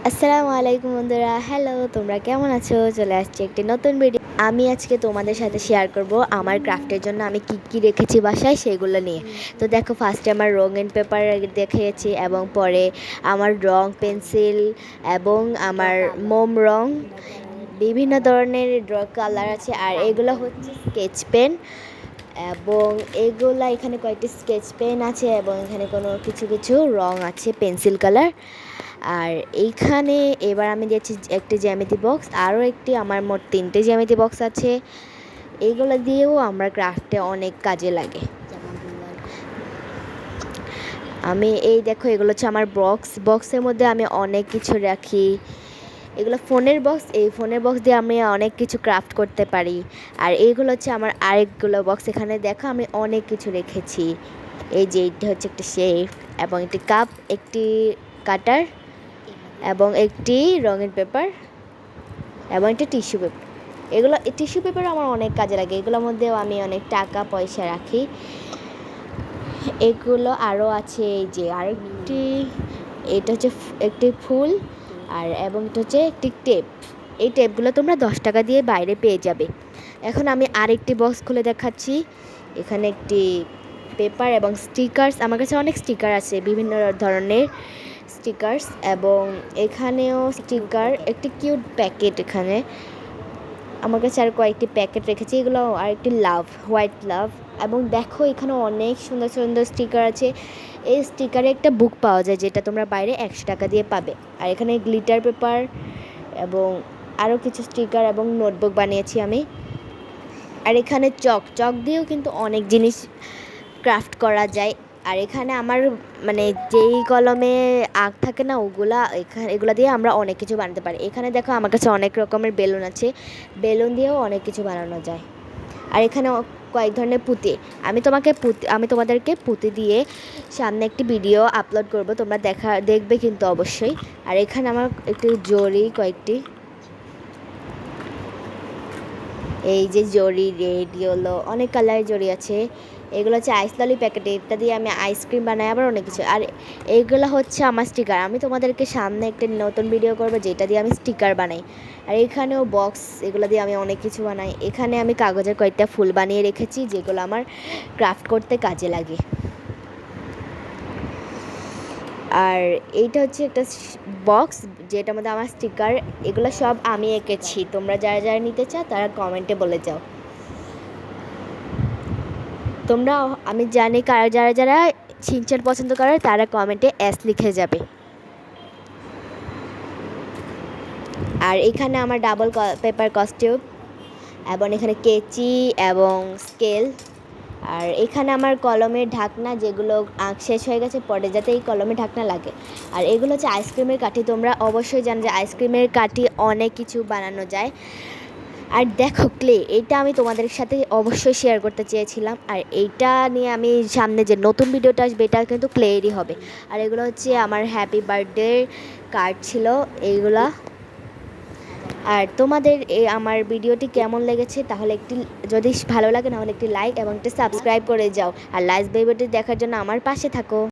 আসসালামু আলাইকুম বন্ধুরা, হ্যালো, তোমরা কেমন আছো? চলে আসছে একটি নতুন ভিডিও। আমি আজকে তোমাদের সাথে শেয়ার করব আমার ক্রাফটের জন্য আমি কি কি রেখেছি বাসায় সেগুলো নিয়ে। তো দেখো, ফার্স্টে আমার রঙিন পেপার দেখিয়েছি এবং পরে আমার রং পেন্সিল এবং আমার মোম রং, বিভিন্ন ধরনের কালার আছে। আর এগুলো হচ্ছে স্কেচ পেন এবং এগুলা এখানে কয়েকটি স্কেচ পেন আছে এবং এখানে কোনো কিছু কিছু রং আছে পেন্সিল কালার। আর এইখানে এবার আমি দিয়েছি একটি জ্যামিতি বক্স, আরও একটি, আমার মোট 3টে জ্যামিতি বক্স আছে। এইগুলো দিয়েও আমরা ক্রাফটে অনেক কাজে লাগে। আমি এই দেখো, এগুলো হচ্ছে আমার বক্সের মধ্যে আমি অনেক কিছু রাখি। এগুলো ফোনের বক্স, এই ফোনের বক্স দিয়ে আমি অনেক কিছু ক্রাফট করতে পারি। আর এইগুলো হচ্ছে আমার আরেকগুলো বক্স, এখানে দেখো আমি অনেক কিছু রেখেছি। এই যে এইটা হচ্ছে একটা শেফ এবং একটি কাপ, একটি কাটার এবং একটি রঙের পেপার এবং একটি টিস্যু পেপার। এগুলো টিস্যু পেপার আমার অনেক কাজে লাগে, এগুলোর মধ্যেও আমি অনেক টাকা পয়সা রাখি। এগুলো আরও আছে, এই যে আরেকটি, এটা হচ্ছে একটি ফুল, আর এবং এটা হচ্ছে একটি টেপ। এই টেপগুলো তোমরা 10 টাকা দিয়ে বাইরে পেয়ে যাবে। এখন আমি আরেকটি বক্স খুলে দেখাচ্ছি। এখানে একটি পেপার এবং স্টিকার্স, আমার কাছে অনেক স্টিকার আছে, বিভিন্ন ধরনের স্টিকার্স, এবং এখানেও স্টিকার, একটি কিউট প্যাকেট, এখানে আমার কাছে আর কয়েকটি প্যাকেট রেখেছি। এগুলো আর একটি লাভ, হোয়াইট লাভ। এবং দেখো, এখানে অনেক সুন্দর সুন্দর স্টিকার আছে। এই স্টিকারে একটা বুক পাওয়া যায়, যেটা তোমরা বাইরে 100 টাকা দিয়ে পাবে। আর এখানে গ্লিটার পেপার এবং আরও কিছু স্টিকার এবং নোটবুক বানিয়েছি আমি। আর এখানে চক দিয়েও কিন্তু অনেক জিনিস ক্রাফট করা যায়। আর এখানে আমার মানে যেই কলমে আঁক থাকে না, এগুলো দিয়ে আমরা অনেক কিছু বানাতে পারি। এখানে দেখো, আমার কাছে অনেক রকমের বেলুন আছে, বেলুন দিয়েও অনেক কিছু বানানো যায়। আর এখানে কয়েক ধরনের পুঁতি, আমি তোমাদেরকে পুঁতি দিয়ে সামনে একটি ভিডিও আপলোড করব, তোমরা দেখবে কিন্তু অবশ্যই। আর এখানে আমার একটি জরি, কয়েকটি, এই যে জরি, রেড, ইয়েলো, অনেক কালারের জরি আছে। এগুলো হচ্ছে আইস ললি প্যাকেট, এটা দিয়ে আমি আইসক্রিম বানাই, আবার অনেক কিছু। আর এইগুলো হচ্ছে আমার স্টিকার, আমি তোমাদেরকে সামনে একটা নতুন ভিডিও করবো যেটা দিয়ে আমি স্টিকার বানাই। আর এখানেও বক্স, এগুলো দিয়ে আমি অনেক কিছু বানাই। এখানে আমি কাগজের কয়েকটা ফুল বানিয়ে রেখেছি, যেগুলো আমার ক্রাফট করতে কাজে লাগে। আর এইটা হচ্ছে একটা বক্স, যেটার মধ্যে আমার স্টিকার, এগুলো সব আমি এঁকেছি। তোমরা যারা যারা নিতে চাও তারা কমেন্টে বলে যাও। তোমরা, আমি জানি যারা যারা শিনচ্যান পছন্দ করে তারা কমেন্টে এস লিখে যাবে। আর এখানে আমার ডাবল পেপার কস্টিউম এবং এখানে কেচি এবং স্কেল। আর এখানে আমার কলমের ঢাকনা, যেগুলো আঁক শেষ হয়ে গেছে, পরে যাতে এই কলমের ঢাকনা লাগে। আর এগুলো হচ্ছে আইসক্রিমের কাঠি, তোমরা অবশ্যই জানো যে আইসক্রিমের কাঠি অনেক কিছু বানানো যায়। আর দেখো ক্লে, এইটা আমি তোমাদের সাথে অবশ্যই শেয়ার করতে চেয়েছিলাম। আর এইটা নিয়ে আমি সামনে যে নতুন ভিডিওটা আসবে এটা কিন্তু ক্লেরই হবে। আর এগুলো হচ্ছে আমার হ্যাপি বার্থডে কার্ড ছিল এইগুলা। আর তোমাদের আমার ভিডিওটি কেমন লেগেছে, তাহলে যদি ভালো লাগে তাহলে একটি লাইক এবং একটি সাবস্ক্রাইব করে যাও। আর লাইভ ভিডিওটি দেখার জন্য আমার পাশে থাকো।